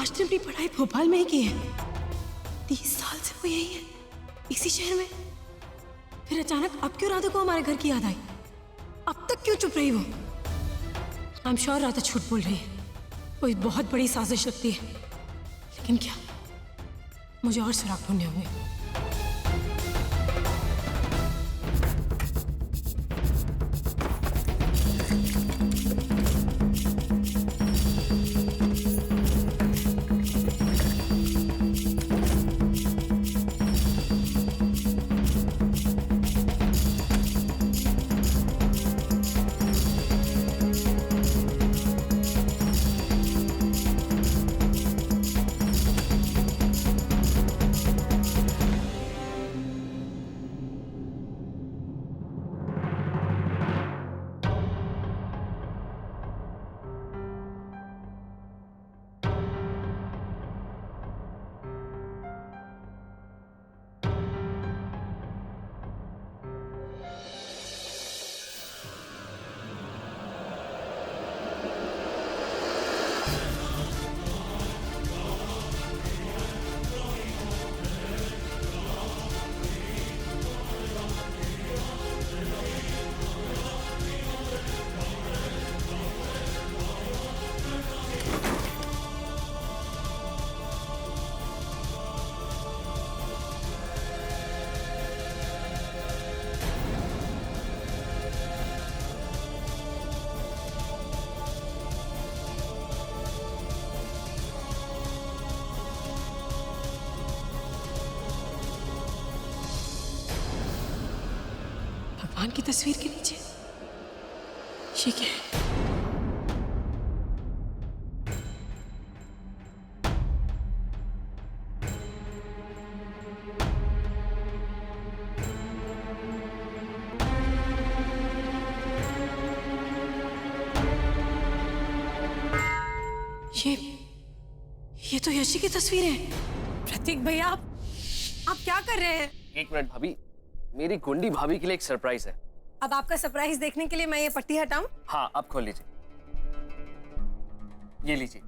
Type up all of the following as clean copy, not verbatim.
काश ने अपनी पढ़ाई भोपाल में ही की है। 30 साल से वो यही है, इसी शहर में। फिर अचानक अब क्यों राधा को हमारे घर की याद आई? अब तक क्यों चुप रही वो? आई एम श्योर राधा झूठ बोल रही है, कोई बहुत बड़ी साजिश लगती है। लेकिन क्या? मुझे और सुराग ढूंढने होंगे। भगवान की तस्वीर के नीचे ये क्या है? ये तो यशी की तस्वीर है। प्रतीक भैया, आप क्या कर रहे हैं? एक मिनट भाभी, मेरी गुंडी भाभी के लिए एक सरप्राइज है। अब आपका सरप्राइज देखने के लिए मैं ये पट्टी हटाऊं? हाँ, आप खोल लीजिए, ये लीजिए।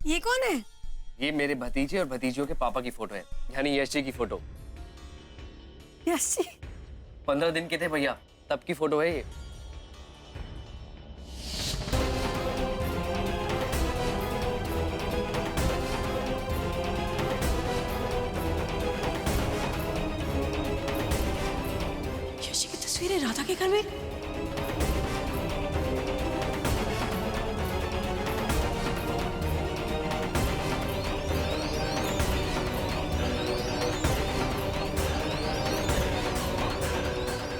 ये कौन है? ये मेरे भतीजे और भतीजियों के पापा की फोटो है, यानी यश जी की फोटो। यश जी 15 दिन के थे भैया, तब की फोटो है ये। यश जी की तस्वीर है राधा के घर में।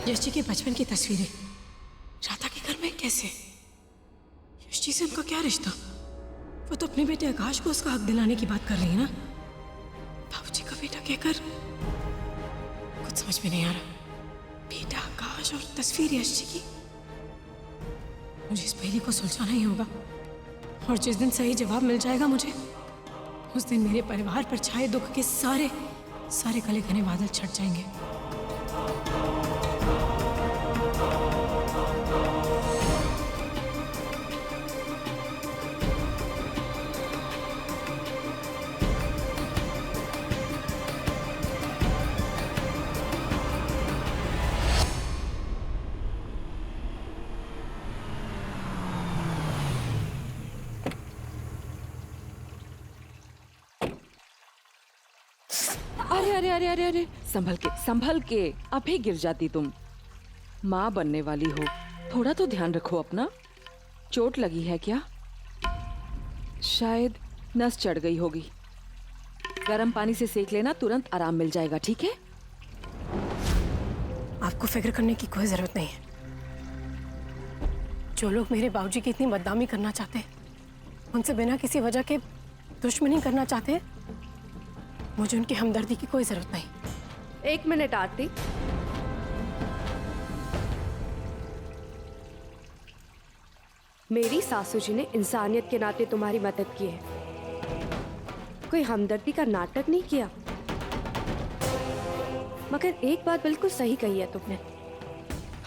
यश जी के बचपन की तस्वीरें राधा के घर में कैसे? यश जी से उनका क्या रिश्ता? वो तो अपने बेटे आकाश को उसका हक दिलाने की बात कर रही है ना। बाबूजी का बेटा कहकर कुछ समझ में नहीं आ रहा। बेटा आकाश और तस्वीर यश जी की। मुझे इस पहेली को सुलझाना ही होगा, और जिस दिन सही जवाब मिल जाएगा मुझे, उस दिन मेरे परिवार पर छाए दुख के सारे सारे काले घने बादल छट जाएंगे। अरे अरे अरे अरे अरे, संभल के, अभी गिर जाती तुम। माँ बनने वाली हो, थोड़ा तो ध्यान रखो अपना। चोट लगी है क्या? शायद नस चढ़ गई होगी। गर्म पानी से सेक लेना, तुरंत आराम मिल जाएगा, ठीक है? आपको फिक्र करने की कोई जरूरत नहीं है। जो लोग मेरे बाबूजी की इतनी बदनामी करना चाहते हैं, उनसे बिना किसी वजह के दुश्मनी करना चाहते हैं, मुझे उनकी हमदर्दी की कोई जरूरत नहीं। एक मिनट आरती, मेरी सासू जी ने इंसानियत के नाते तुम्हारी मदद की है, कोई हमदर्दी का नाटक नहीं किया। मगर एक बात बिल्कुल सही कही है तुमने,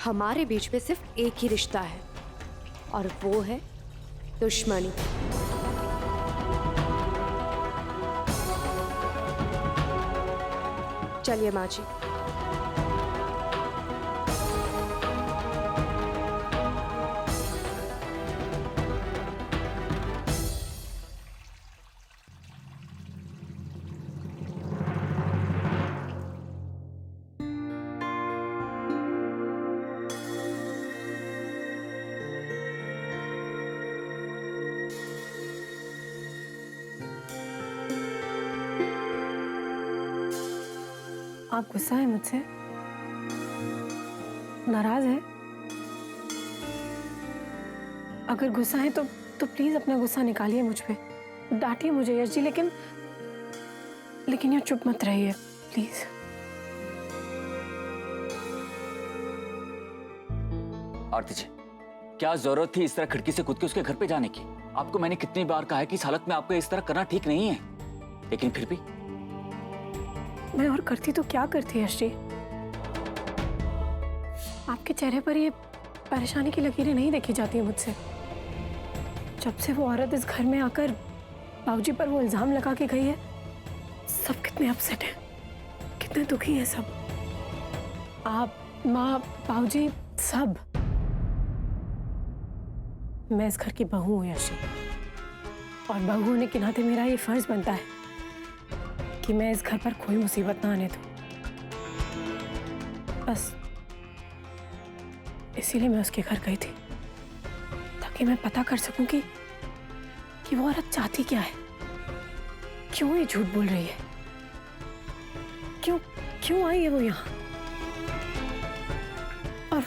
हमारे बीच में सिर्फ एक ही रिश्ता है और वो है दुश्मनी। चलिए माँ जी। आप गुस्सा है मुझसे? नाराज है? अगर गुस्सा है तो प्लीज अपना गुस्सा निकालिए मुझ पे, डांटिए मुझे यश जी, लेकिन ये चुप मत रहिए प्लीज। आरती जी, क्या जरूरत थी इस तरह खिड़की से कूद के उसके घर पे जाने की? आपको मैंने कितनी बार कहा है कि इस हालत में आपको इस तरह करना ठीक नहीं है, लेकिन फिर भी। मैं और करती तो क्या करती यश जी? आपके चेहरे पर ये परेशानी की लकीरें नहीं देखी जाती है मुझसे। जब से वो औरत इस घर में आकर बाबूजी पर वो इल्जाम लगा के गई है, सब कितने अपसेट हैं, कितने दुखी हैं सब। आप, माँ, बाबूजी, सब। मैं इस घर की बहू हूँ यश जी, और बहू होने के नाते मेरा ये फर्ज बनता है कि मैं इस घर पर कोई मुसीबत ना आने दूं। बस इसीलिए मैं उसके घर गई थी, ताकि मैं पता कर सकूं कि वो औरत चाहती क्या है, क्यों ये झूठ बोल रही है, क्यों आई है वो यहाँ। और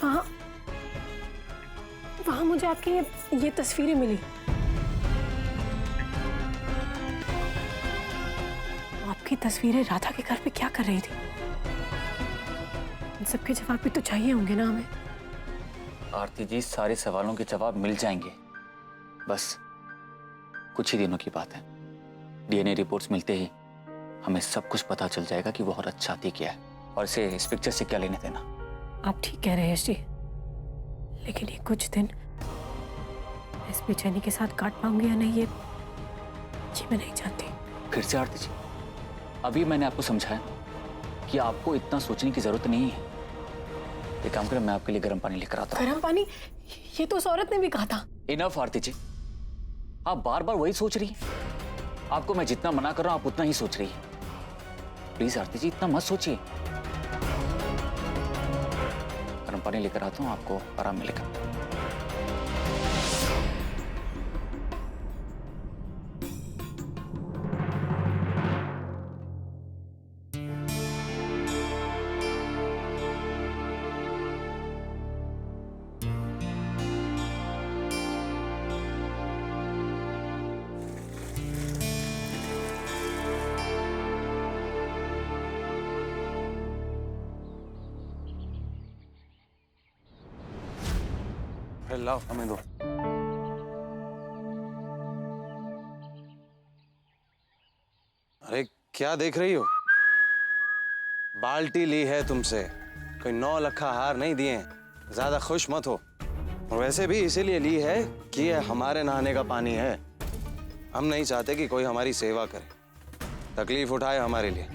वहां मुझे आपकी ये तस्वीरें मिली। आपकी तस्वीरें राधा के घर पे क्या कर रही थी? इन सबके जवाब भी तो चाहिए होंगे ना हमें। आरती जी, सारे सवालों के जवाब मिल जाएंगे, बस कुछ ही दिनों की बात है। डीएनए रिपोर्ट्स मिलते ही हमें सब कुछ पता चल जाएगा कि वो औरत चाहती क्या है और इसे इस पिक्चर से क्या लेने देना। आप ठीक कह रहे हैं यश जी, लेकिन ये कुछ दिन इस बेचैनी के साथ काट पाऊंगी या नहीं, ये मैं नहीं जानती। फिर से आरती जी, अभी मैंने आपको समझाया कि आपको इतना सोचने की जरूरत नहीं है। एक काम करें, मैं आपके लिए गर्म पानी लेकर आता हूँ। गर्म पानी? ये तो उस औरत ने भी कहा था। इनफ आरती जी, आप बार बार वही सोच रही हैं। आपको मैं जितना मना कर रहा हूं आप उतना ही सोच रही हैं। प्लीज आरती जी, इतना मत सोचिए। गर्म पानी लेकर आता हूं, आपको आराम मिलेगा। लाओ हमें दो। अरे क्या देख रही हो? बाल्टी ली है तुमसे, कोई 9 लखा हार नहीं दिए हैं। ज्यादा खुश मत हो। और वैसे भी इसीलिए ली है कि ये हमारे नहाने का पानी है। हम नहीं चाहते कि कोई हमारी सेवा करे, तकलीफ उठाए हमारे लिए।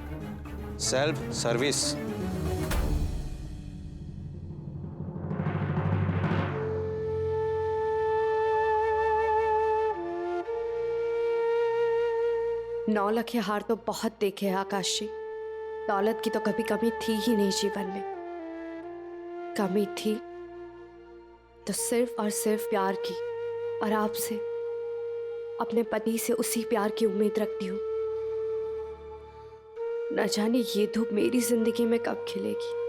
Self service. नौ लखे हार तो बहुत देखे हैं आकाश जी। दौलत की तो कभी कमी थी ही नहीं जीवन में। कमी थी तो सिर्फ और सिर्फ प्यार की, और आपसे, अपने पति से उसी प्यार की उम्मीद रखती हूँ। न जाने ये धूप मेरी जिंदगी में कब खिलेगी।